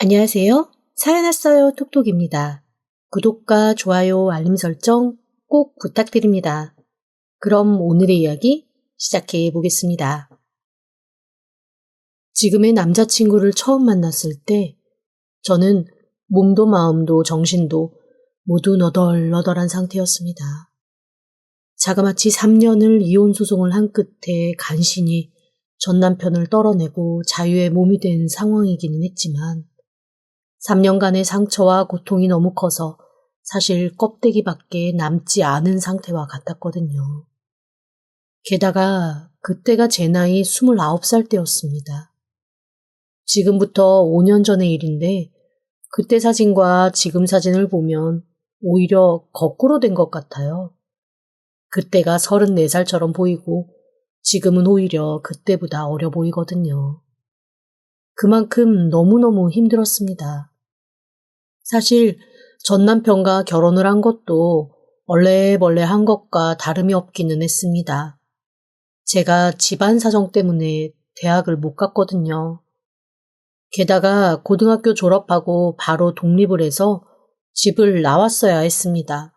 안녕하세요. 사연 왔어요 톡톡입니다. 구독과 좋아요, 알림 설정 꼭 부탁드립니다. 그럼 오늘의 이야기 시작해 보겠습니다. 지금의 남자친구를 처음 만났을 때 저는 몸도 마음도 정신도 모두 너덜너덜한 상태였습니다. 자그마치 3년을 이혼 소송을 한 끝에 간신히 전 남편을 떨어내고 자유의 몸이 된 상황이기는 했지만 3년간의 상처와 고통이 너무 커서 사실 껍데기밖에 남지 않은 상태와 같았거든요. 게다가 그때가 제 나이 29살 때였습니다. 지금부터 5년 전의 일인데 그때 사진과 지금 사진을 보면 오히려 거꾸로 된 것 같아요. 그때가 34살처럼 보이고 지금은 오히려 그때보다 어려 보이거든요. 그만큼 너무너무 힘들었습니다. 사실 전 남편과 결혼을 한 것도 얼레벌레 한 것과 다름이 없기는 했습니다. 제가 집안 사정 때문에 대학을 못 갔거든요. 게다가 고등학교 졸업하고 바로 독립을 해서 집을 나왔어야 했습니다.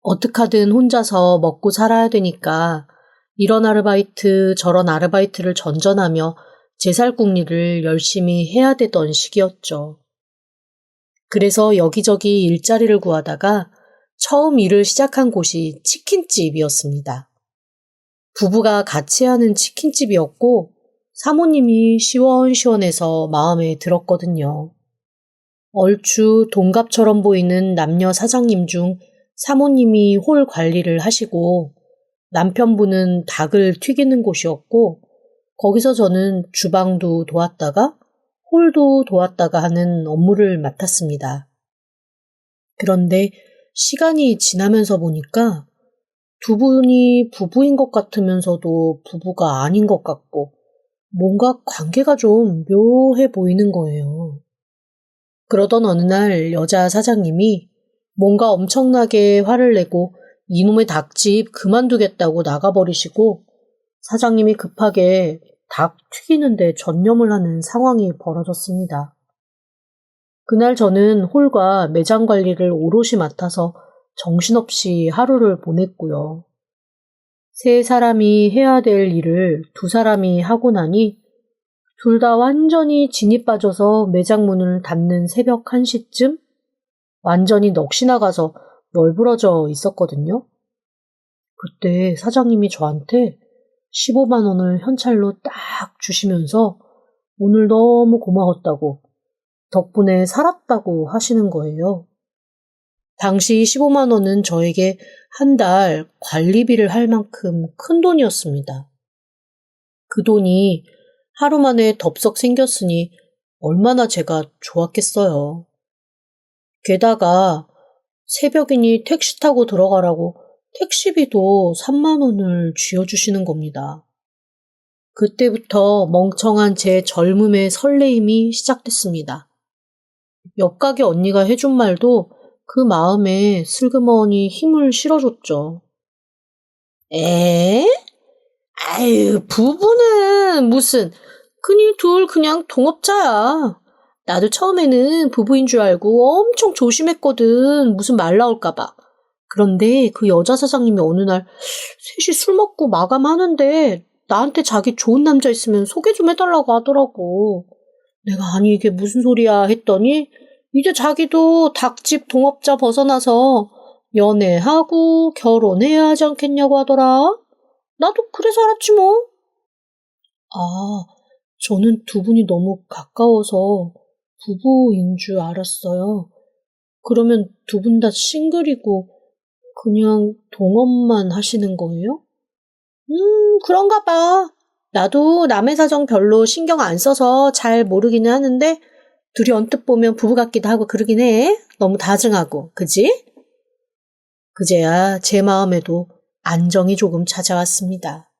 어떡하든 혼자서 먹고 살아야 되니까 이런 아르바이트 저런 아르바이트를 전전하며 제 살궁리를 열심히 해야 되던 시기였죠. 그래서 여기저기 일자리를 구하다가 처음 일을 시작한 곳이 치킨집이었습니다. 부부가 같이 하는 치킨집이었고 사모님이 시원시원해서 마음에 들었거든요. 얼추 동갑처럼 보이는 남녀 사장님 중 사모님이 홀 관리를 하시고 남편분은 닭을 튀기는 곳이었고 거기서 저는 주방도 도왔다가 홀도 도왔다가 하는 업무를 맡았습니다. 그런데 시간이 지나면서 보니까 두 분이 부부인 것 같으면서도 부부가 아닌 것 같고 뭔가 관계가 좀 묘해 보이는 거예요. 그러던 어느 날 여자 사장님이 뭔가 엄청나게 화를 내고 이놈의 닭집 그만두겠다고 나가버리시고 사장님이 급하게 닭 튀기는데 전념을 하는 상황이 벌어졌습니다. 그날 저는 홀과 매장 관리를 오롯이 맡아서 정신없이 하루를 보냈고요. 세 사람이 해야 될 일을 두 사람이 하고 나니 둘 다 완전히 진이 빠져서 매장 문을 닫는 새벽 1시쯤 완전히 넋이 나가서 널브러져 있었거든요. 그때 사장님이 저한테 15만 원을 현찰로 딱 주시면서 오늘 너무 고마웠다고 덕분에 살았다고 하시는 거예요. 당시 15만 원은 저에게 한 달 관리비를 할 만큼 큰 돈이었습니다. 그 돈이 하루 만에 덥석 생겼으니 얼마나 제가 좋았겠어요. 게다가 새벽이니 택시 타고 들어가라고 택시비도 3만 원을 쥐어주시는 겁니다. 그때부터 멍청한 제 젊음의 설레임이 시작됐습니다. 옆 가게 언니가 해준 말도 그 마음에 슬그머니 힘을 실어줬죠. 에? 아유, 부부는 무슨, 그니 둘 그냥 동업자야. 나도 처음에는 부부인 줄 알고 엄청 조심했거든. 무슨 말 나올까봐. 그런데 그 여자 사장님이 어느 날 셋이 술 먹고 마감하는데 나한테 자기 좋은 남자 있으면 소개 좀 해달라고 하더라고. 내가 아니 이게 무슨 소리야 했더니 이제 자기도 닭집 동업자 벗어나서 연애하고 결혼해야 하지 않겠냐고 하더라. 나도 그래서 알았지 뭐. 아, 저는 두 분이 너무 가까워서 부부인 줄 알았어요. 그러면 두 분 다 싱글이고 그냥 동업만 하시는 거예요? 그런가 봐. 나도 남의 사정 별로 신경 안 써서 잘 모르기는 하는데 둘이 언뜻 보면 부부 같기도 하고 그러긴 해. 너무 다정하고, 그지? 그제야 제 마음에도 안정이 조금 찾아왔습니다.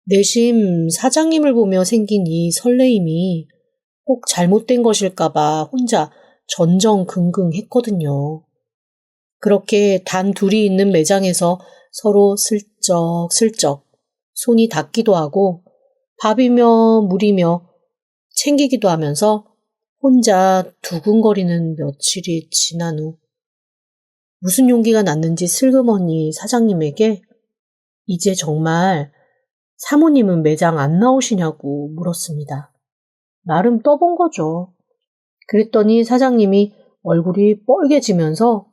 내심 사장님을 보며 생긴 이 설레임이 꼭 잘못된 것일까봐 혼자 전전긍긍했거든요. 그렇게 단 둘이 있는 매장에서 서로 슬쩍슬쩍 손이 닿기도 하고 밥이며 물이며 챙기기도 하면서 혼자 두근거리는 며칠이 지난 후 무슨 용기가 났는지 슬그머니 사장님에게 이제 정말 사모님은 매장 안 나오시냐고 물었습니다. 나름 떠본 거죠. 그랬더니 사장님이 얼굴이 뻘개지면서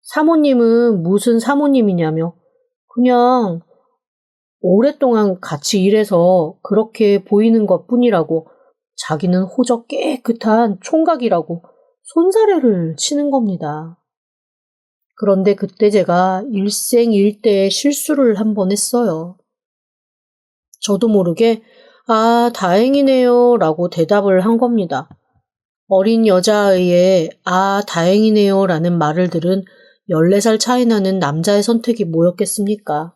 사모님은 무슨 사모님이냐며 그냥 오랫동안 같이 일해서 그렇게 보이는 것 뿐이라고 자기는 호적 깨끗한 총각이라고 손사래를 치는 겁니다. 그런데 그때 제가 일생일대의 실수를 한 번 했어요. 저도 모르게 아, 다행이네요 라고 대답을 한 겁니다. 어린 여자아이의 아, 다행이네요 라는 말을 들은 14살 차이 나는 남자의 선택이 뭐였겠습니까?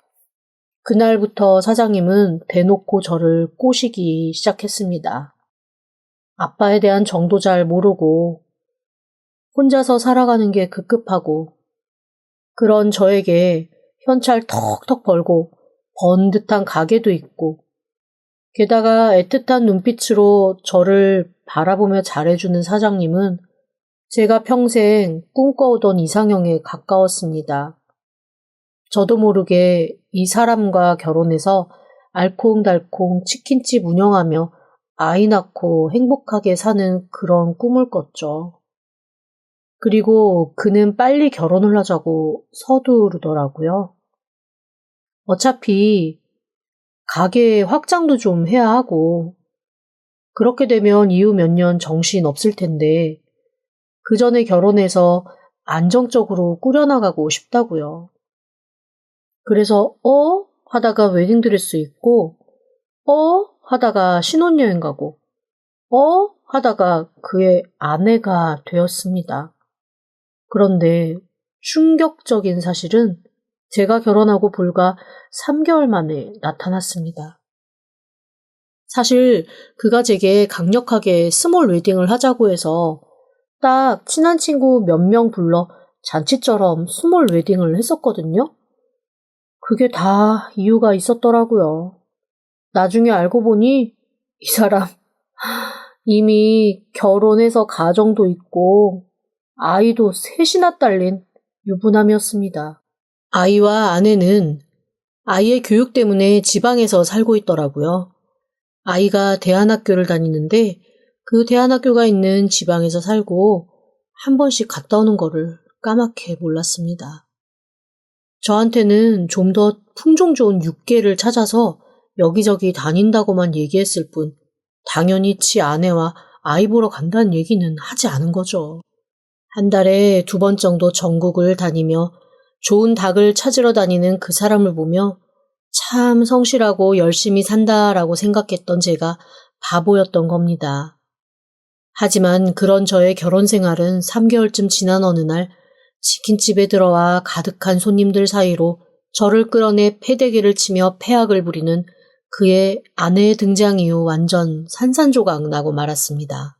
그날부터 사장님은 대놓고 저를 꼬시기 시작했습니다. 아빠에 대한 정도 잘 모르고 혼자서 살아가는 게 급급하고 그런 저에게 현찰 턱턱 벌고 번듯한 가게도 있고 게다가 애틋한 눈빛으로 저를 바라보며 잘해주는 사장님은 제가 평생 꿈꿔오던 이상형에 가까웠습니다. 저도 모르게 이 사람과 결혼해서 알콩달콩 치킨집 운영하며 아이 낳고 행복하게 사는 그런 꿈을 꿨죠. 그리고 그는 빨리 결혼을 하자고 서두르더라고요. 어차피 가게 확장도 좀 해야 하고 그렇게 되면 이후 몇 년 정신 없을 텐데 그 전에 결혼해서 안정적으로 꾸려나가고 싶다고요. 그래서 하다가 웨딩드레스 입고 하다가 신혼여행 가고 하다가 그의 아내가 되었습니다. 그런데 충격적인 사실은 제가 결혼하고 불과 3개월 만에 나타났습니다. 사실 그가 제게 강력하게 스몰 웨딩을 하자고 해서 딱 친한 친구 몇 명 불러 잔치처럼 스몰 웨딩을 했었거든요. 그게 다 이유가 있었더라고요. 나중에 알고 보니 이 사람 이미 결혼해서 가정도 있고 아이도 셋이나 딸린 유부남이었습니다. 아이와 아내는 아이의 교육 때문에 지방에서 살고 있더라고요. 아이가 대안학교를 다니는데 그 대안학교가 있는 지방에서 살고 한 번씩 갔다 오는 거를 까맣게 몰랐습니다. 저한테는 좀 더 품종 좋은 육계를 찾아서 여기저기 다닌다고만 얘기했을 뿐 당연히 지 아내와 아이 보러 간다는 얘기는 하지 않은 거죠. 한 달에 2번 정도 전국을 다니며 좋은 닭을 찾으러 다니는 그 사람을 보며 참 성실하고 열심히 산다라고 생각했던 제가 바보였던 겁니다. 하지만 그런 저의 결혼 생활은 3개월쯤 지난 어느 날 치킨집에 들어와 가득한 손님들 사이로 저를 끌어내 패대기를 치며 패악을 부리는 그의 아내의 등장 이후 완전 산산조각 나고 말았습니다.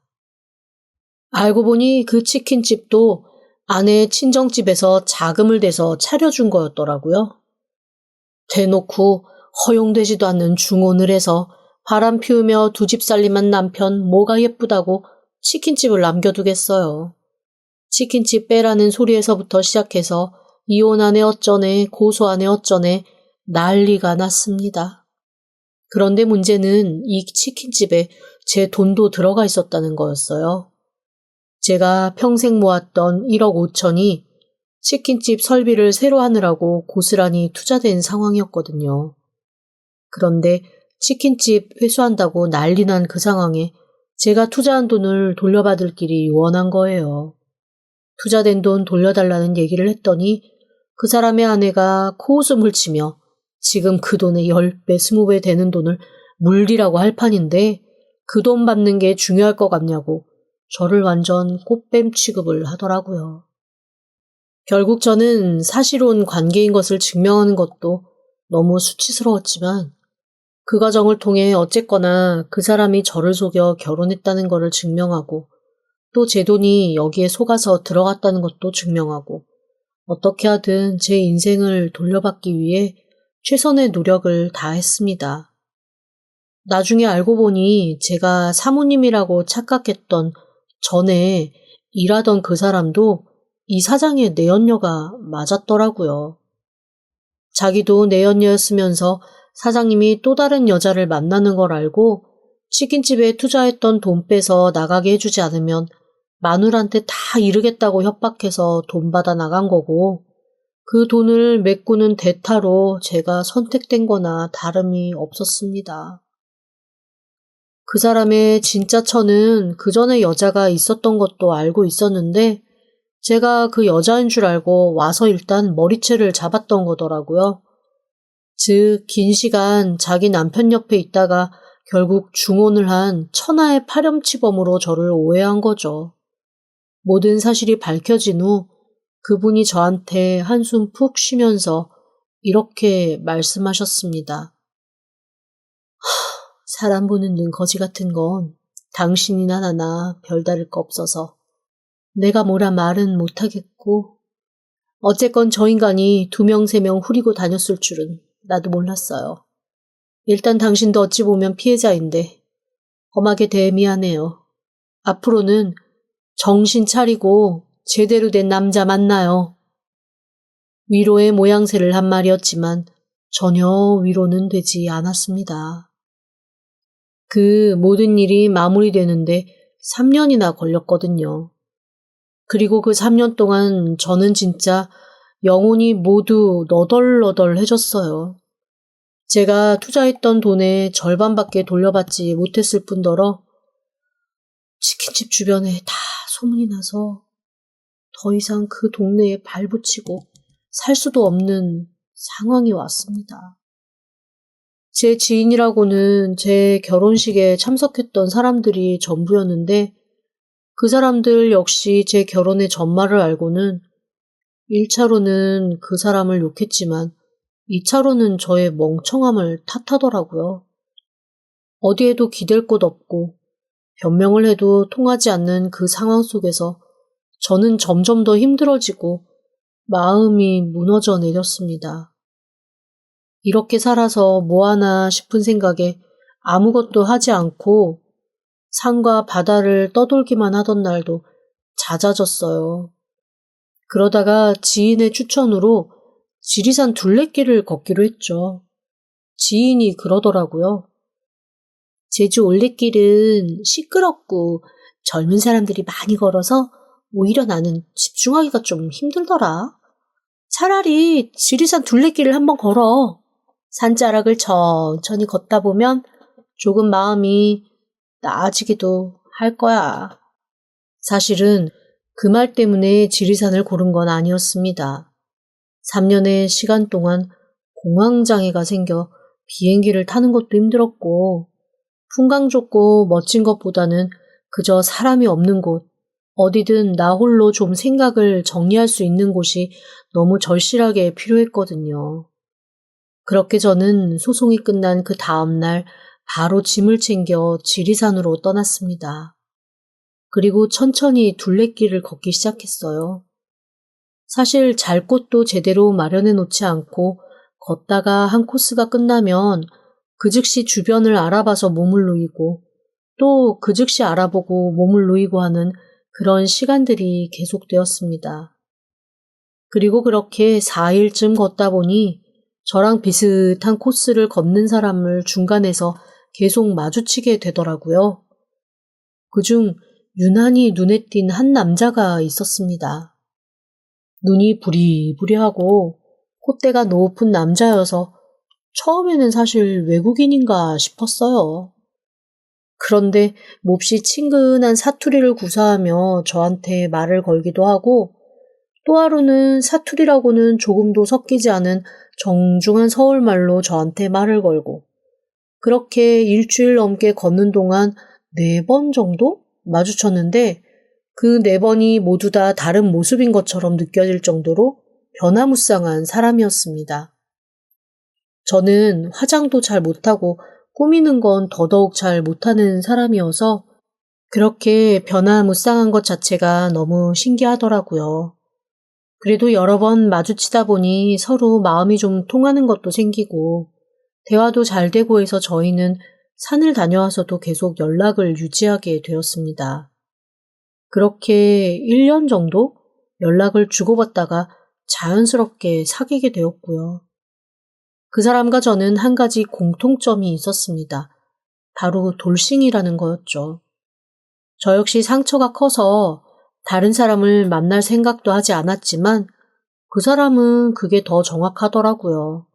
알고 보니 그 치킨집도 아내의 친정집에서 자금을 대서 차려준 거였더라고요. 대놓고 허용되지도 않는 중혼을 해서 바람 피우며 2집 살림한 남편 뭐가 예쁘다고 치킨집을 남겨두겠어요. 치킨집 빼라는 소리에서부터 시작해서 이혼하네 어쩌네 고소하네 어쩌네 난리가 났습니다. 그런데 문제는 이 치킨집에 제 돈도 들어가 있었다는 거였어요. 제가 평생 모았던 1억 5천이 치킨집 설비를 새로 하느라고 고스란히 투자된 상황이었거든요. 그런데 치킨집 회수한다고 난리 난 그 상황에 제가 투자한 돈을 돌려받을 길이 요원한 거예요. 투자된 돈 돌려달라는 얘기를 했더니 그 사람의 아내가 코웃음을 치며 지금 그 돈의 10배, 20배 되는 돈을 물리라고 할 판인데 그 돈 받는 게 중요할 것 같냐고 저를 완전 꽃뱀 취급을 하더라고요. 결국 저는 사실혼 관계인 것을 증명하는 것도 너무 수치스러웠지만 그 과정을 통해 어쨌거나 그 사람이 저를 속여 결혼했다는 것을 증명하고 또 제 돈이 여기에 속아서 들어갔다는 것도 증명하고 어떻게 하든 제 인생을 돌려받기 위해 최선의 노력을 다했습니다. 나중에 알고 보니 제가 사모님이라고 착각했던 전에 일하던 그 사람도 이 사장의 내연녀가 맞았더라고요. 자기도 내연녀였으면서 사장님이 또 다른 여자를 만나는 걸 알고 치킨집에 투자했던 돈 빼서 나가게 해주지 않으면 마누라한테 다 이르겠다고 협박해서 돈 받아 나간 거고, 그 돈을 메꾸는 대타로 제가 선택된 거나 다름이 없었습니다. 그 사람의 진짜 처는 그 전에 여자가 있었던 것도 알고 있었는데 제가 그 여자인 줄 알고 와서 일단 머리채를 잡았던 거더라고요. 즉, 긴 시간 자기 남편 옆에 있다가 결국 중혼을 한 천하의 파렴치범으로 저를 오해한 거죠. 모든 사실이 밝혀진 후 그분이 저한테 한숨 푹 쉬면서 이렇게 말씀하셨습니다. 사람 보는 눈 거지 같은 건 당신이나 나나 별다를 거 없어서 내가 뭐라 말은 못하겠고, 어쨌건 저 인간이 2명 3명 후리고 다녔을 줄은 나도 몰랐어요. 일단 당신도 어찌 보면 피해자인데 험하게 대해 미안해요. 앞으로는 정신 차리고 제대로 된 남자 만나요. 위로의 모양새를 한 말이었지만 전혀 위로는 되지 않았습니다. 그 모든 일이 마무리되는데 3년이나 걸렸거든요. 그리고 그 3년 동안 저는 진짜 영혼이 모두 너덜너덜해졌어요. 제가 투자했던 돈의 절반밖에 돌려받지 못했을 뿐더러 치킨집 주변에 다 소문이 나서 더 이상 그 동네에 발붙이고 살 수도 없는 상황이 왔습니다. 제 지인이라고는 제 결혼식에 참석했던 사람들이 전부였는데 그 사람들 역시 제 결혼의 전말을 알고는 1차로는 그 사람을 욕했지만 2차로는 저의 멍청함을 탓하더라고요. 어디에도 기댈 곳 없고 변명을 해도 통하지 않는 그 상황 속에서 저는 점점 더 힘들어지고 마음이 무너져 내렸습니다. 이렇게 살아서 뭐하나 싶은 생각에 아무것도 하지 않고 산과 바다를 떠돌기만 하던 날도 잦아졌어요. 그러다가 지인의 추천으로 지리산 둘레길을 걷기로 했죠. 지인이 그러더라고요. 제주 올레길은 시끄럽고 젊은 사람들이 많이 걸어서 오히려 나는 집중하기가 좀 힘들더라. 차라리 지리산 둘레길을 한번 걸어. 산자락을 천천히 걷다 보면 조금 마음이 나아지기도 할 거야. 사실은 그 말 때문에 지리산을 고른 건 아니었습니다. 3년의 시간 동안 공황장애가 생겨 비행기를 타는 것도 힘들었고 풍광 좋고 멋진 것보다는 그저 사람이 없는 곳, 어디든 나 홀로 좀 생각을 정리할 수 있는 곳이 너무 절실하게 필요했거든요. 그렇게 저는 소송이 끝난 그 다음날 바로 짐을 챙겨 지리산으로 떠났습니다. 그리고 천천히 둘레길을 걷기 시작했어요. 사실 잘 곳도 제대로 마련해 놓지 않고 걷다가 한 코스가 끝나면 그 즉시 주변을 알아봐서 몸을 누이고 또 그 즉시 알아보고 몸을 누이고 하는 그런 시간들이 계속되었습니다. 그리고 그렇게 4일쯤 걷다 보니 저랑 비슷한 코스를 걷는 사람을 중간에서 계속 마주치게 되더라고요. 그중 유난히 눈에 띈 한 남자가 있었습니다. 눈이 부리부리하고 콧대가 높은 남자여서 처음에는 사실 외국인인가 싶었어요. 그런데 몹시 친근한 사투리를 구사하며 저한테 말을 걸기도 하고 또 하루는 사투리라고는 조금도 섞이지 않은 정중한 서울말로 저한테 말을 걸고 그렇게 일주일 넘게 걷는 동안 4번 정도 마주쳤는데 그 4번이 모두 다 다른 모습인 것처럼 느껴질 정도로 변화무쌍한 사람이었습니다. 저는 화장도 잘 못하고 꾸미는 건 더더욱 잘 못하는 사람이어서 그렇게 변화무쌍한 것 자체가 너무 신기하더라고요. 그래도 여러 번 마주치다 보니 서로 마음이 좀 통하는 것도 생기고 대화도 잘 되고 해서 저희는 산을 다녀와서도 계속 연락을 유지하게 되었습니다. 그렇게 1년 정도 연락을 주고받다가 자연스럽게 사귀게 되었고요. 그 사람과 저는 한 가지 공통점이 있었습니다. 바로 돌싱이라는 거였죠. 저 역시 상처가 커서 다른 사람을 만날 생각도 하지 않았지만 그 사람은 그게 더 정확하더라고요.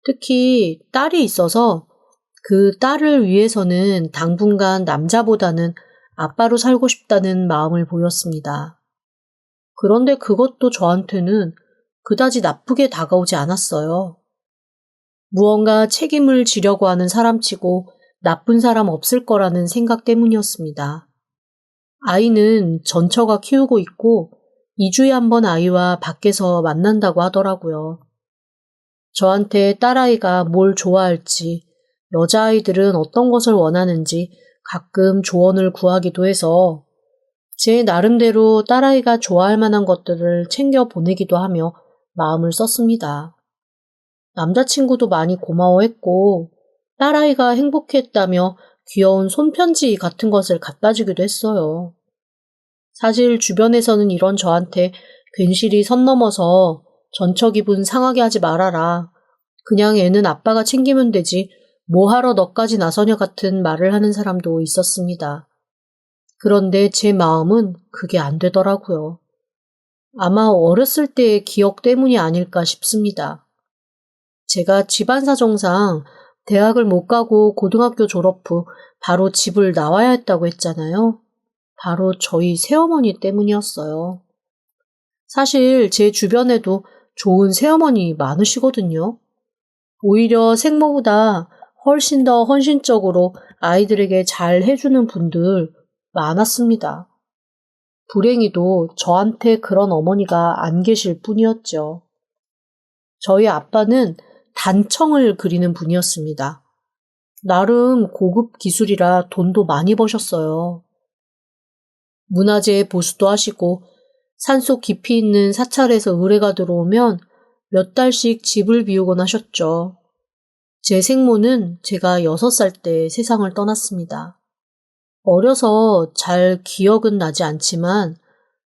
특히 딸이 있어서 그 딸을 위해서는 당분간 남자보다는 아빠로 살고 싶다는 마음을 보였습니다. 그런데 그것도 저한테는 그다지 나쁘게 다가오지 않았어요. 무언가 책임을 지려고 하는 사람치고 나쁜 사람 없을 거라는 생각 때문이었습니다. 아이는 전처가 키우고 있고 2주에 한 번 아이와 밖에서 만난다고 하더라고요. 저한테 딸아이가 뭘 좋아할지, 여자아이들은 어떤 것을 원하는지 가끔 조언을 구하기도 해서 제 나름대로 딸아이가 좋아할 만한 것들을 챙겨 보내기도 하며 마음을 썼습니다. 남자친구도 많이 고마워했고 딸아이가 행복했다며 귀여운 손편지 같은 것을 갖다 주기도 했어요. 사실 주변에서는 이런 저한테 괜시리 선 넘어서 전처 기분 상하게 하지 말아라. 그냥 애는 아빠가 챙기면 되지. 뭐하러 너까지 나서냐 같은 말을 하는 사람도 있었습니다. 그런데 제 마음은 그게 안 되더라고요. 아마 어렸을 때의 기억 때문이 아닐까 싶습니다. 제가 집안 사정상 대학을 못 가고 고등학교 졸업 후 바로 집을 나와야 했다고 했잖아요. 바로 저희 새어머니 때문이었어요. 사실 제 주변에도 좋은 새어머니 많으시거든요. 오히려 생모보다 훨씬 더 헌신적으로 아이들에게 잘 해주는 분들 많았습니다. 불행히도 저한테 그런 어머니가 안 계실 뿐이었죠. 저희 아빠는 단청을 그리는 분이었습니다. 나름 고급 기술이라 돈도 많이 버셨어요. 문화재 보수도 하시고 산속 깊이 있는 사찰에서 의뢰가 들어오면 몇 달씩 집을 비우곤 하셨죠. 제 생모는 제가 6살 때 세상을 떠났습니다. 어려서 잘 기억은 나지 않지만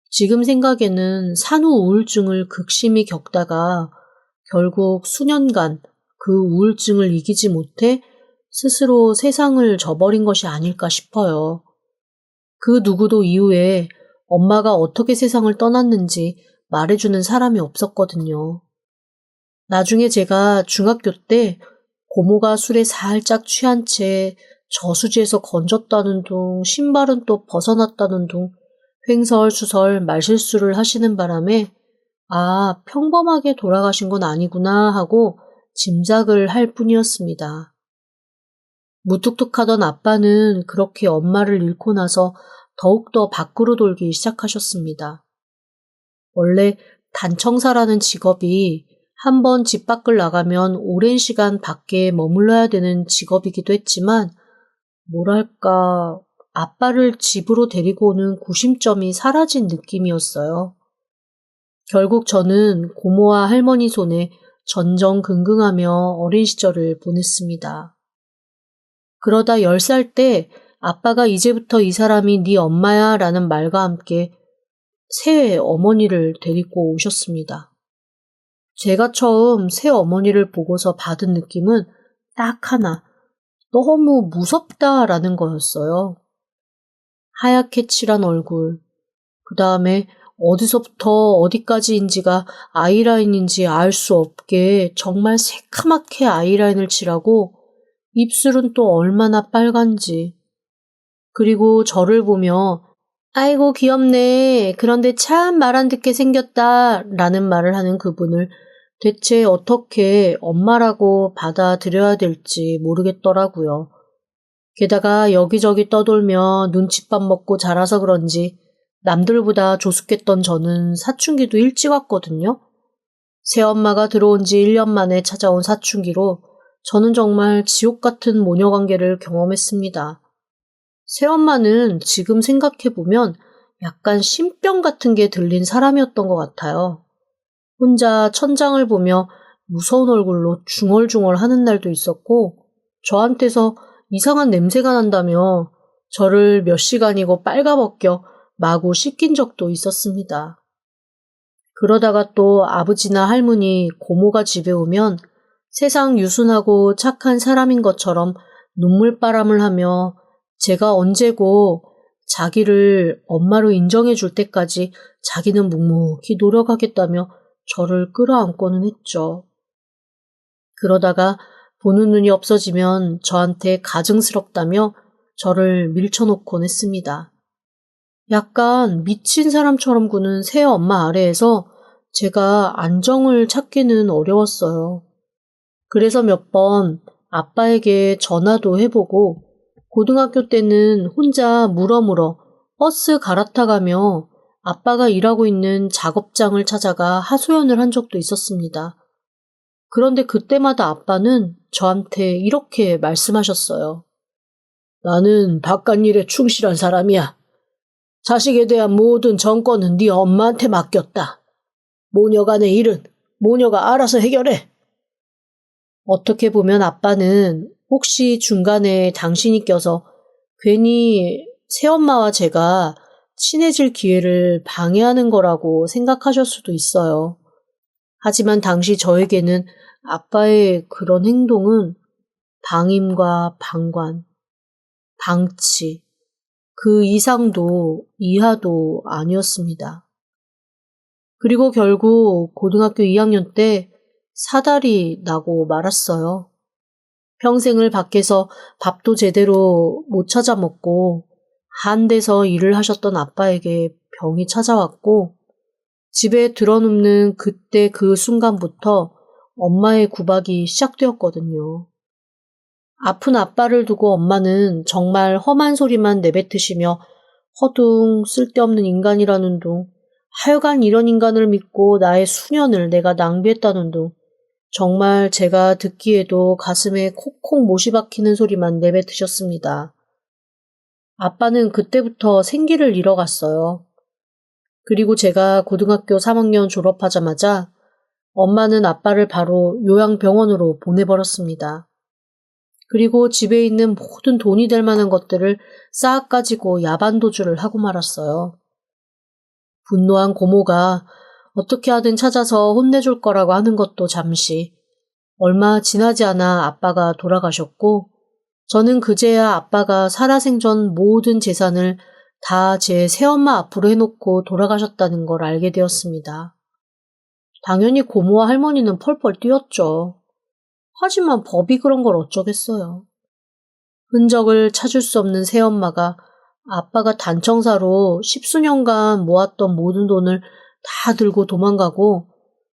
지금 생각에는 산후 우울증을 극심히 겪다가 결국 수년간 그 우울증을 이기지 못해 스스로 세상을 저버린 것이 아닐까 싶어요. 그 누구도 이후에 엄마가 어떻게 세상을 떠났는지 말해주는 사람이 없었거든요. 나중에 제가 중학교 때 고모가 술에 살짝 취한 채 저수지에서 건졌다는 둥, 신발은 또 벗어났다는 둥, 횡설수설 말실수를 하시는 바람에 아, 평범하게 돌아가신 건 아니구나 하고 짐작을 할 뿐이었습니다. 무뚝뚝하던 아빠는 그렇게 엄마를 잃고 나서 더욱더 밖으로 돌기 시작하셨습니다. 원래 단청사라는 직업이 한번 집 밖을 나가면 오랜 시간 밖에 머물러야 되는 직업이기도 했지만 뭐랄까 아빠를 집으로 데리고 오는 구심점이 사라진 느낌이었어요. 결국 저는 고모와 할머니 손에 전전긍긍하며 어린 시절을 보냈습니다. 그러다 10살 때 아빠가 이제부터 이 사람이 네 엄마야 라는 말과 함께 새 어머니를 데리고 오셨습니다. 제가 처음 새 어머니를 보고서 받은 느낌은 딱 하나, 너무 무섭다라는 거였어요. 하얗게 칠한 얼굴, 그 다음에 어디서부터 어디까지인지가 아이라인인지 알 수 없게 정말 새카맣게 아이라인을 칠하고 입술은 또 얼마나 빨간지. 그리고 저를 보며 아이고 귀엽네. 그런데 참 말 안 듣게 생겼다 라는 말을 하는 그분을 대체 어떻게 엄마라고 받아들여야 될지 모르겠더라고요. 게다가 여기저기 떠돌며 눈칫밥 먹고 자라서 그런지 남들보다 조숙했던 저는 사춘기도 일찍 왔거든요. 새엄마가 들어온 지 1년 만에 찾아온 사춘기로 저는 정말 지옥 같은 모녀 관계를 경험했습니다. 새엄마는 지금 생각해보면 약간 신병 같은 게 들린 사람이었던 것 같아요. 혼자 천장을 보며 무서운 얼굴로 중얼중얼 하는 날도 있었고 저한테서 이상한 냄새가 난다며 저를 몇 시간이고 빨가벗겨 마구 씻긴 적도 있었습니다. 그러다가 또 아버지나 할머니, 고모가 집에 오면 세상 유순하고 착한 사람인 것처럼 눈물바람을 하며 제가 언제고 자기를 엄마로 인정해 줄 때까지 자기는 묵묵히 노력하겠다며 저를 끌어안고는 했죠. 그러다가 보는 눈이 없어지면 저한테 가증스럽다며 저를 밀쳐놓곤 했습니다. 약간 미친 사람처럼 구는 새엄마 아래에서 제가 안정을 찾기는 어려웠어요. 그래서 몇 번 아빠에게 전화도 해보고 고등학교 때는 혼자 물어물어 버스 갈아타가며 아빠가 일하고 있는 작업장을 찾아가 하소연을 한 적도 있었습니다. 그런데 그때마다 아빠는 저한테 이렇게 말씀하셨어요. 나는 바깥일에 충실한 사람이야. 자식에 대한 모든 정권은 네 엄마한테 맡겼다. 모녀 간의 일은 모녀가 알아서 해결해. 어떻게 보면 아빠는 혹시 중간에 당신이 껴서 괜히 새엄마와 제가 친해질 기회를 방해하는 거라고 생각하실 수도 있어요. 하지만 당시 저에게는 아빠의 그런 행동은 방임과 방관, 방치, 그 이상도 이하도 아니었습니다. 그리고 결국 고등학교 2학년 때 사달이 나고 말았어요. 평생을 밖에서 밥도 제대로 못 찾아 먹고 한 데서 일을 하셨던 아빠에게 병이 찾아왔고 집에 들어눕는 그때 그 순간부터 엄마의 구박이 시작되었거든요. 아픈 아빠를 두고 엄마는 정말 험한 소리만 내뱉으시며 허둥 쓸데없는 인간이라는 둥, 하여간 이런 인간을 믿고 나의 수년을 내가 낭비했다는 둥, 정말 제가 듣기에도 가슴에 콕콕 못이 박히는 소리만 내뱉으셨습니다. 아빠는 그때부터 생기를 잃어갔어요. 그리고 제가 고등학교 3학년 졸업하자마자 엄마는 아빠를 바로 요양병원으로 보내버렸습니다. 그리고 집에 있는 모든 돈이 될 만한 것들을 싹 가지고 야반도주를 하고 말았어요. 분노한 고모가 어떻게 하든 찾아서 혼내줄 거라고 하는 것도 잠시. 얼마 지나지 않아 아빠가 돌아가셨고 저는 그제야 아빠가 살아생전 모든 재산을 다 제 새엄마 앞으로 해놓고 돌아가셨다는 걸 알게 되었습니다. 당연히 고모와 할머니는 펄펄 뛰었죠. 하지만 법이 그런 걸 어쩌겠어요. 흔적을 찾을 수 없는 새엄마가 아빠가 단청사로 10수년간 모았던 모든 돈을 다 들고 도망가고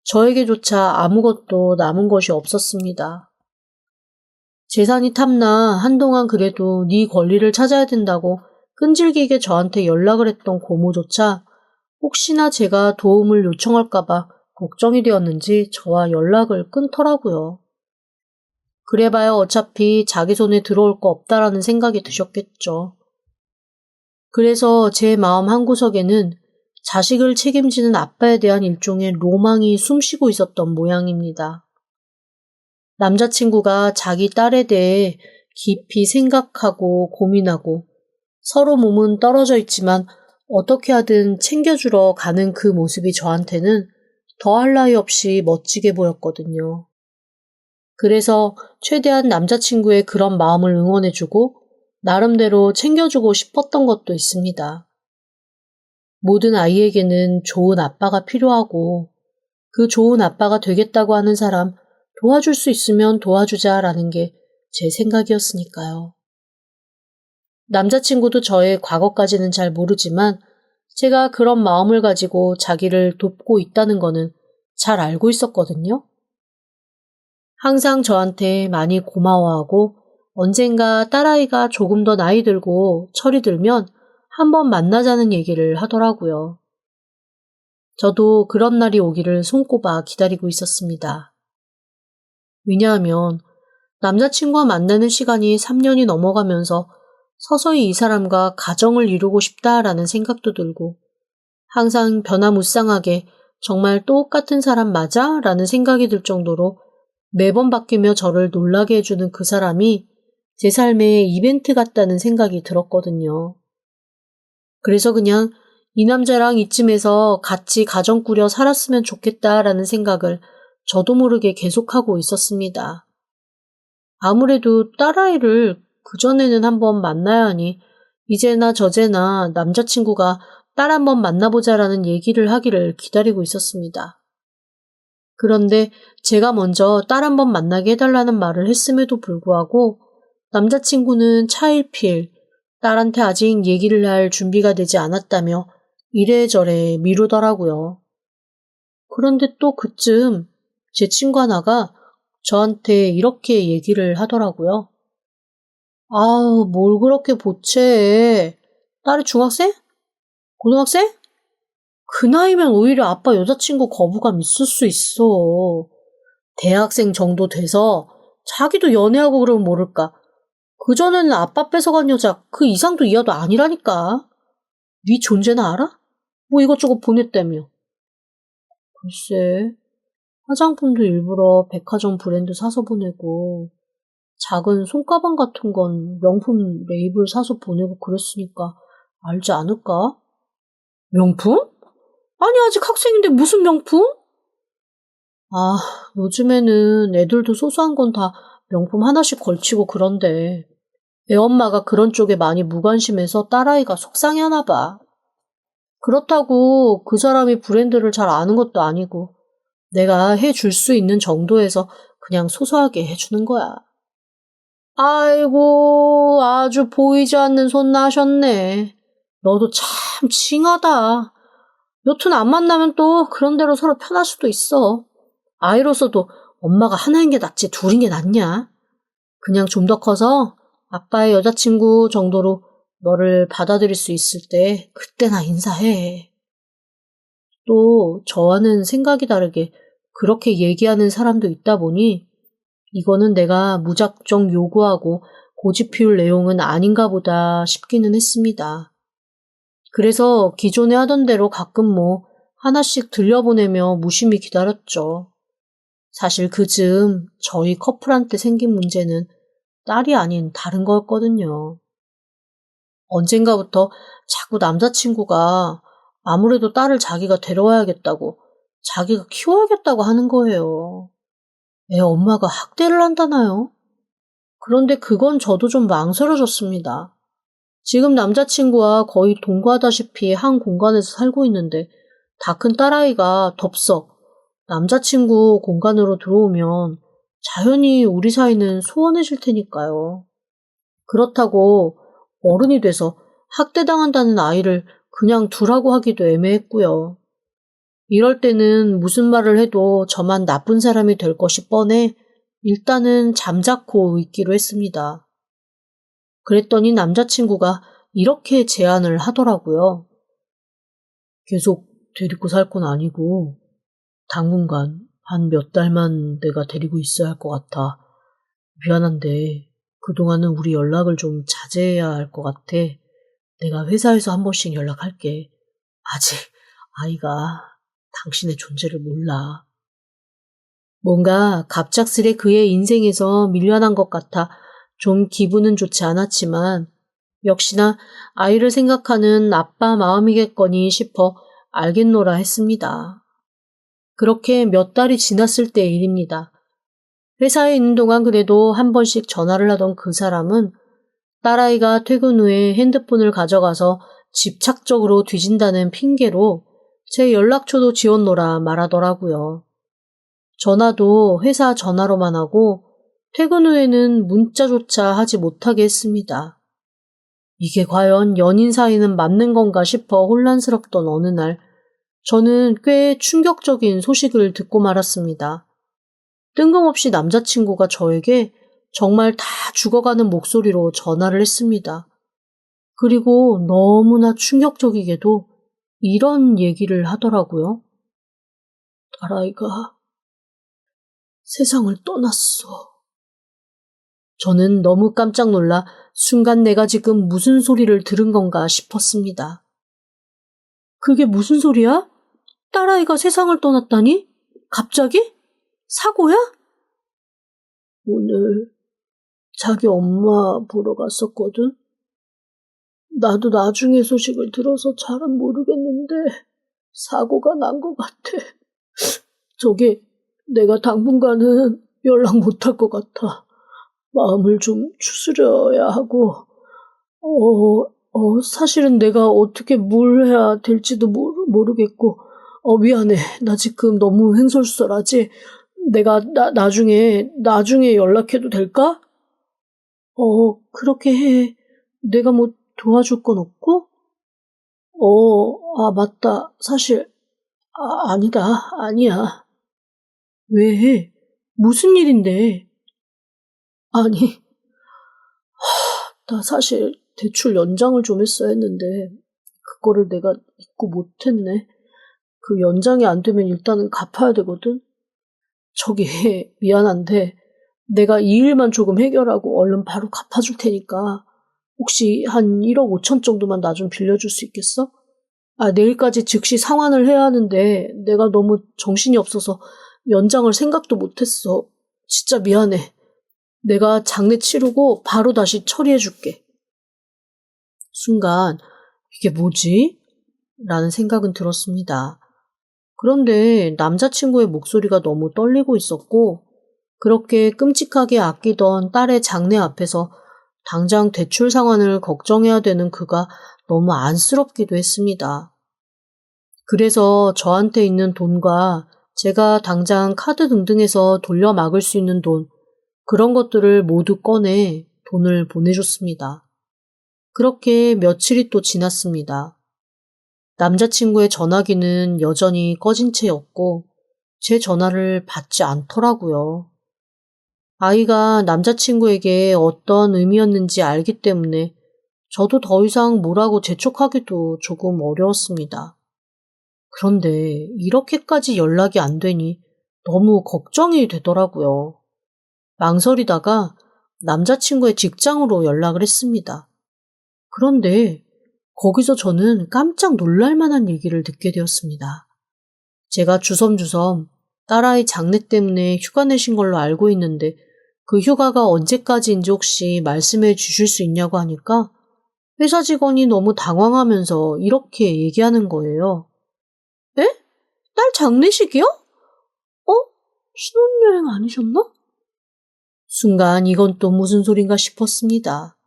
저에게조차 아무것도 남은 것이 없었습니다. 재산이 탐나 한동안 그래도 네 권리를 찾아야 된다고 끈질기게 저한테 연락을 했던 고모조차 혹시나 제가 도움을 요청할까봐 걱정이 되었는지 저와 연락을 끊더라고요. 그래봐야 어차피 자기 손에 들어올 거 없다라는 생각이 드셨겠죠. 그래서 제 마음 한구석에는 자식을 책임지는 아빠에 대한 일종의 로망이 숨쉬고 있었던 모양입니다. 남자친구가 자기 딸에 대해 깊이 생각하고 고민하고 서로 몸은 떨어져 있지만 어떻게 하든 챙겨주러 가는 그 모습이 저한테는 더할 나위 없이 멋지게 보였거든요. 그래서 최대한 남자친구의 그런 마음을 응원해주고 나름대로 챙겨주고 싶었던 것도 있습니다. 모든 아이에게는 좋은 아빠가 필요하고 그 좋은 아빠가 되겠다고 하는 사람 도와줄 수 있으면 도와주자라는 게 제 생각이었으니까요. 남자친구도 저의 과거까지는 잘 모르지만 제가 그런 마음을 가지고 자기를 돕고 있다는 거는 잘 알고 있었거든요. 항상 저한테 많이 고마워하고 언젠가 딸아이가 조금 더 나이 들고 철이 들면 한번 만나자는 얘기를 하더라고요. 저도 그런 날이 오기를 손꼽아 기다리고 있었습니다. 왜냐하면 남자친구와 만나는 시간이 3년이 넘어가면서 서서히 이 사람과 가정을 이루고 싶다라는 생각도 들고 항상 변화무쌍하게 정말 똑같은 사람 맞아? 라는 생각이 들 정도로 매번 바뀌며 저를 놀라게 해주는 그 사람이 제 삶의 이벤트 같다는 생각이 들었거든요. 그래서 그냥 이 남자랑 이쯤에서 같이 가정 꾸려 살았으면 좋겠다라는 생각을 저도 모르게 계속하고 있었습니다. 아무래도 딸아이를 그전에는 한번 만나야 하니 이제나 저제나 남자친구가 딸 한번 만나보자라는 얘기를 하기를 기다리고 있었습니다. 그런데 제가 먼저 딸 한번 만나게 해달라는 말을 했음에도 불구하고 남자친구는 차일피일 딸한테 아직 얘기를 할 준비가 되지 않았다며 이래저래 미루더라고요. 그런데 또 그쯤 제 친구 하나가 저한테 이렇게 얘기를 하더라고요. 아우, 뭘 그렇게 보채해. 딸이 중학생? 고등학생? 그 나이면 오히려 아빠 여자친구 거부감 있을 수 있어. 대학생 정도 돼서 자기도 연애하고 그러면 모를까. 그전에는 아빠 뺏어간 여자 그 이상도 이하도 아니라니까. 네 존재는 알아? 뭐 이것저것 보냈다며. 글쎄, 화장품도 일부러 백화점 브랜드 사서 보내고 작은 손가방 같은 건 명품 레이블 사서 보내고 그랬으니까 알지 않을까? 명품? 아니, 아직 학생인데 무슨 명품? 아, 요즘에는 애들도 소소한 건 다 명품 하나씩 걸치고 그런데 애 엄마가 그런 쪽에 많이 무관심해서 딸아이가 속상해하나 봐. 그렇다고 그 사람이 브랜드를 잘 아는 것도 아니고 내가 해줄 수 있는 정도에서 그냥 소소하게 해주는 거야. 아이고, 아주 보이지 않는 손 나셨네. 너도 참 칭하다. 여튼 안 만나면 또 그런 대로 서로 편할 수도 있어. 아이로서도 엄마가 하나인 게 낫지 둘인 게 낫냐? 그냥 좀 더 커서 아빠의 여자친구 정도로 너를 받아들일 수 있을 때 그때나 인사해. 또 저와는 생각이 다르게 그렇게 얘기하는 사람도 있다 보니 이거는 내가 무작정 요구하고 고집 피울 내용은 아닌가 보다 싶기는 했습니다. 그래서 기존에 하던 대로 가끔 뭐 하나씩 들려보내며 무심히 기다렸죠. 사실 그즈음 저희 커플한테 생긴 문제는 딸이 아닌 다른 거였거든요. 언젠가부터 자꾸 남자친구가 아무래도 딸을 자기가 데려와야겠다고, 자기가 키워야겠다고 하는 거예요. 애 엄마가 학대를 한다나요? 그런데 그건 저도 좀 망설여졌습니다. 지금 남자친구와 거의 동거하다시피 한 공간에서 살고 있는데 다 큰 딸아이가 덥석 남자친구 공간으로 들어오면 자연히 우리 사이는 소원해질 테니까요. 그렇다고 어른이 돼서 학대당한다는 아이를 그냥 두라고 하기도 애매했고요. 이럴 때는 무슨 말을 해도 저만 나쁜 사람이 될 것이 뻔해 일단은 잠자코 있기로 했습니다. 그랬더니 남자친구가 이렇게 제안을 하더라고요. 계속 데리고 살 건 아니고 당분간 한 몇 달만 내가 데리고 있어야 할 것 같아. 미안한데 그동안은 우리 연락을 좀 자제해야 할 것 같아. 내가 회사에서 한 번씩 연락할게. 아직 아이가 당신의 존재를 몰라. 뭔가 갑작스레 그의 인생에서 밀려난 것 같아 좀 기분은 좋지 않았지만 역시나 아이를 생각하는 아빠 마음이겠거니 싶어 알겠노라 했습니다. 그렇게 몇 달이 지났을 때의 일입니다. 회사에 있는 동안 그래도 한 번씩 전화를 하던 그 사람은 딸아이가 퇴근 후에 핸드폰을 가져가서 집착적으로 뒤진다는 핑계로 제 연락처도 지웠노라 말하더라고요. 전화도 회사 전화로만 하고 퇴근 후에는 문자조차 하지 못하게 했습니다. 이게 과연 연인 사이는 맞는 건가 싶어 혼란스럽던 어느 날 저는 꽤 충격적인 소식을 듣고 말았습니다. 뜬금없이 남자친구가 저에게 정말 다 죽어가는 목소리로 전화를 했습니다. 그리고 너무나 충격적이게도 이런 얘기를 하더라고요. 딸아이가 세상을 떠났어. 저는 너무 깜짝 놀라 순간 내가 지금 무슨 소리를 들은 건가 싶었습니다. 그게 무슨 소리야? 딸아이가 세상을 떠났다니? 갑자기? 사고야? 오늘 자기 엄마 보러 갔었거든? 나도 나중에 소식을 들어서 잘은 모르겠는데 사고가 난 것 같아. 저기 내가 당분간은 연락 못할 것 같아. 마음을 좀 추스려야 하고 사실은 내가 어떻게 뭘 해야 될지도 모르겠고 미안해. 나 지금 너무 횡설수설하지? 내가 나중에 연락해도 될까? 그렇게 해. 내가 뭐 도와줄 건 없고? 맞다. 사실, 아니다. 아니야. 왜? 무슨 일인데? 아니, 나 사실 대출 연장을 좀 했어야 했는데, 그거를 내가 잊고 못했네. 그 연장이 안 되면 일단은 갚아야 되거든? 저기, 미안한데, 내가 이 일만 조금 해결하고 얼른 바로 갚아줄 테니까, 혹시 한 1억 5천 정도만 나 좀 빌려줄 수 있겠어? 내일까지 즉시 상환을 해야 하는데 내가 너무 정신이 없어서 연장을 생각도 못했어. 진짜 미안해. 내가 장례 치르고 바로 다시 처리해줄게. 순간 이게 뭐지? 라는 생각은 들었습니다. 그런데 남자친구의 목소리가 너무 떨리고 있었고 그렇게 끔찍하게 아끼던 딸의 장례 앞에서 당장 대출 상환을 걱정해야 되는 그가 너무 안쓰럽기도 했습니다. 그래서 저한테 있는 돈과 제가 당장 카드 등등에서 돌려 막을 수 있는 돈, 그런 것들을 모두 꺼내 돈을 보내줬습니다. 그렇게 며칠이 또 지났습니다. 남자친구의 전화기는 여전히 꺼진 채였고 제 전화를 받지 않더라고요. 아이가 남자친구에게 어떤 의미였는지 알기 때문에 저도 더 이상 뭐라고 재촉하기도 조금 어려웠습니다. 그런데 이렇게까지 연락이 안 되니 너무 걱정이 되더라고요. 망설이다가 남자친구의 직장으로 연락을 했습니다. 그런데 거기서 저는 깜짝 놀랄 만한 얘기를 듣게 되었습니다. 제가 주섬주섬 딸아이 장례 때문에 휴가 내신 걸로 알고 있는데 그 휴가가 언제까지인지 혹시 말씀해 주실 수 있냐고 하니까 회사 직원이 너무 당황하면서 이렇게 얘기하는 거예요. 에? 딸 장례식이요? 신혼여행 아니셨나? 순간 이건 또 무슨 소린가 싶었습니다.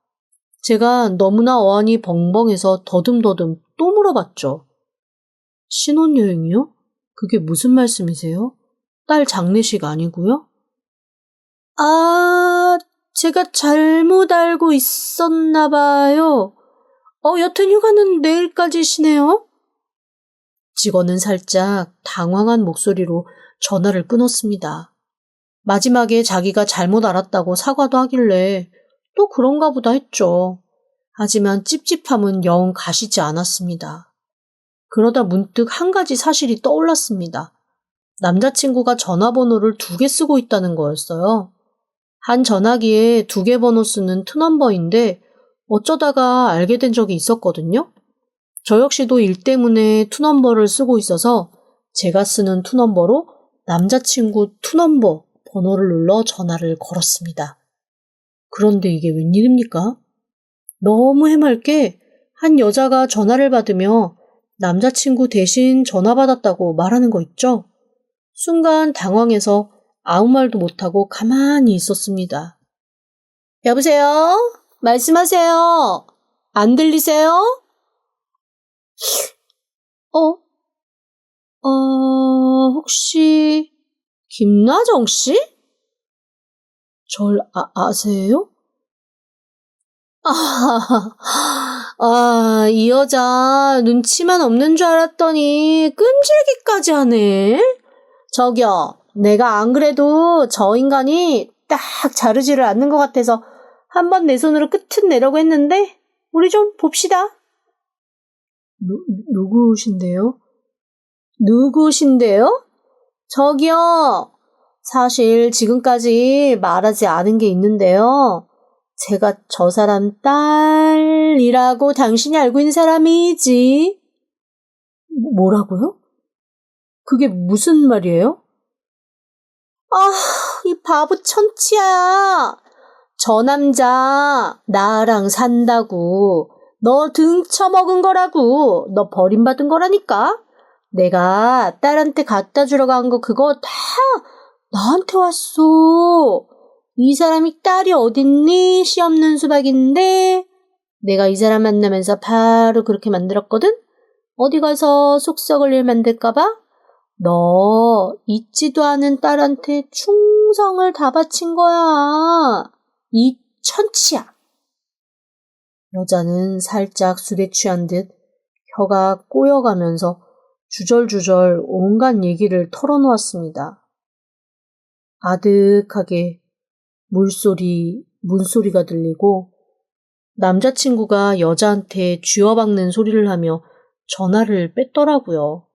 제가 너무나 어안이 벙벙해서 더듬더듬 또 물어봤죠. 신혼여행이요? 그게 무슨 말씀이세요? 딸 장례식 아니고요? 제가 잘못 알고 있었나 봐요. 여튼 휴가는 내일까지시네요. 직원은 살짝 당황한 목소리로 전화를 끊었습니다. 마지막에 자기가 잘못 알았다고 사과도 하길래 또 그런가 보다 했죠. 하지만 찝찝함은 영 가시지 않았습니다. 그러다 문득 한 가지 사실이 떠올랐습니다. 남자친구가 전화번호를 2개 쓰고 있다는 거였어요. 한 전화기에 2개 번호 쓰는 투넘버인데 어쩌다가 알게 된 적이 있었거든요. 저 역시도 일 때문에 투넘버를 쓰고 있어서 제가 쓰는 투넘버로 남자친구 투넘버 번호를 눌러 전화를 걸었습니다. 그런데 이게 웬일입니까? 너무 해맑게 한 여자가 전화를 받으며 남자친구 대신 전화 받았다고 말하는 거 있죠? 순간 당황해서 아무 말도 못하고 가만히 있었습니다. 여보세요? 말씀하세요. 안 들리세요? 혹시 김나정 씨? 절 아세요? 이 여자 눈치만 없는 줄 알았더니 끈질기까지 하네. 저기요, 내가 안 그래도 저 인간이 딱 자르지를 않는 것 같아서 한번 내 손으로 끝은 내려고 했는데 우리 좀 봅시다. 누구신데요? 누구신데요? 저기요, 사실 지금까지 말하지 않은 게 있는데요. 제가 저 사람 딸이라고 당신이 알고 있는 사람이지. 뭐라고요? 그게 무슨 말이에요? 이 바보 천치야. 저 남자 나랑 산다고 너 등쳐먹은 거라고. 너 버림받은 거라니까. 내가 딸한테 갖다 주러 간 거 그거 다 나한테 왔어. 이 사람이 딸이 어딨니? 씨 없는 수박인데. 내가 이 사람 만나면서 바로 그렇게 만들었거든? 어디 가서 속 썩을 일 만들까봐? 너 있지도 않은 딸한테 충성을 다 바친 거야. 이 천치야. 여자는 살짝 술에 취한 듯 혀가 꼬여가면서 주절주절 온갖 얘기를 털어놓았습니다. 아득하게 물소리, 문소리가 들리고 남자친구가 여자한테 쥐어박는 소리를 하며 전화를 뺐더라고요.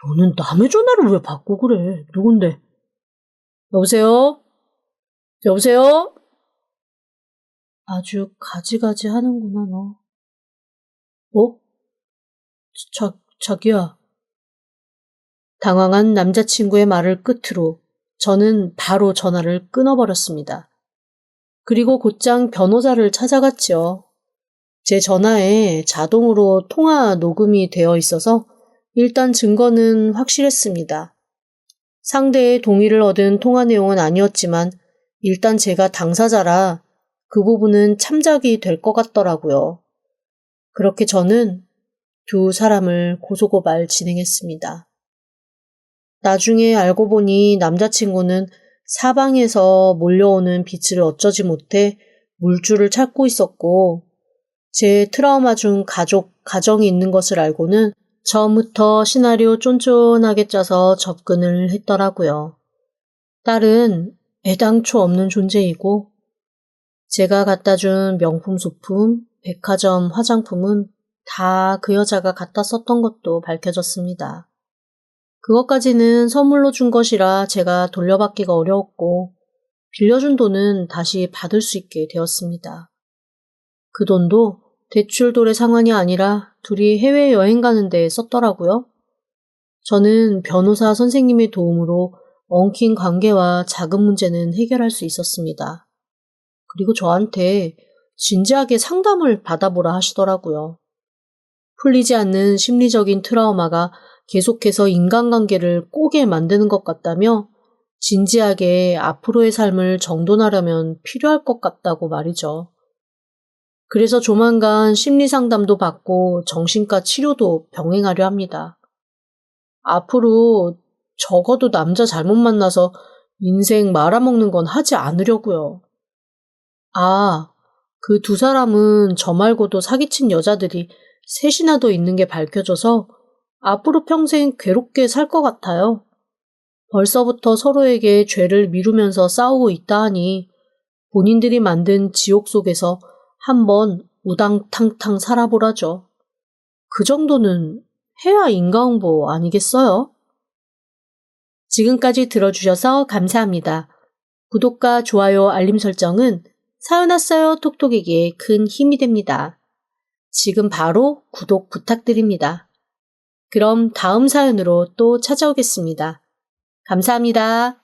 너는 남의 전화를 왜 받고 그래? 누군데? 여보세요? 여보세요? 아주 가지가지 하는구나, 너. 어? 자기야. 당황한 남자친구의 말을 끝으로 저는 바로 전화를 끊어버렸습니다. 그리고 곧장 변호사를 찾아갔죠. 제 전화에 자동으로 통화 녹음이 되어 있어서 일단 증거는 확실했습니다. 상대의 동의를 얻은 통화 내용은 아니었지만 일단 제가 당사자라 그 부분은 참작이 될 것 같더라고요. 그렇게 저는 두 사람을 고소고발 진행했습니다. 나중에 알고 보니 남자친구는 사방에서 몰려오는 빛을 어쩌지 못해 물줄을 찾고 있었고 제 트라우마 중 가정이 있는 것을 알고는 처음부터 시나리오 쫀쫀하게 짜서 접근을 했더라고요. 딸은 애당초 없는 존재이고 제가 갖다 준 명품 소품, 백화점 화장품은 다 그 여자가 갖다 썼던 것도 밝혀졌습니다. 그것까지는 선물로 준 것이라 제가 돌려받기가 어려웠고 빌려준 돈은 다시 받을 수 있게 되었습니다. 그 돈도 대출돌의 상환이 아니라 둘이 해외여행 가는 데 썼더라고요. 저는 변호사 선생님의 도움으로 엉킨 관계와 자금 문제는 해결할 수 있었습니다. 그리고 저한테 진지하게 상담을 받아보라 하시더라고요. 풀리지 않는 심리적인 트라우마가 계속해서 인간관계를 꼬게 만드는 것 같다며 진지하게 앞으로의 삶을 정돈하려면 필요할 것 같다고 말이죠. 그래서 조만간 심리상담도 받고 정신과 치료도 병행하려 합니다. 앞으로 적어도 남자 잘못 만나서 인생 말아먹는 건 하지 않으려고요. 그 두 사람은 저 말고도 사기친 여자들이 셋이나 더 있는 게 밝혀져서 앞으로 평생 괴롭게 살 것 같아요. 벌써부터 서로에게 죄를 미루면서 싸우고 있다 하니 본인들이 만든 지옥 속에서 한번 우당탕탕 살아보라죠. 그 정도는 해야 인과응보 아니겠어요? 지금까지 들어주셔서 감사합니다. 구독과 좋아요, 알림 설정은 사연 왔어요 톡톡에게 큰 힘이 됩니다. 지금 바로 구독 부탁드립니다. 그럼 다음 사연으로 또 찾아오겠습니다. 감사합니다.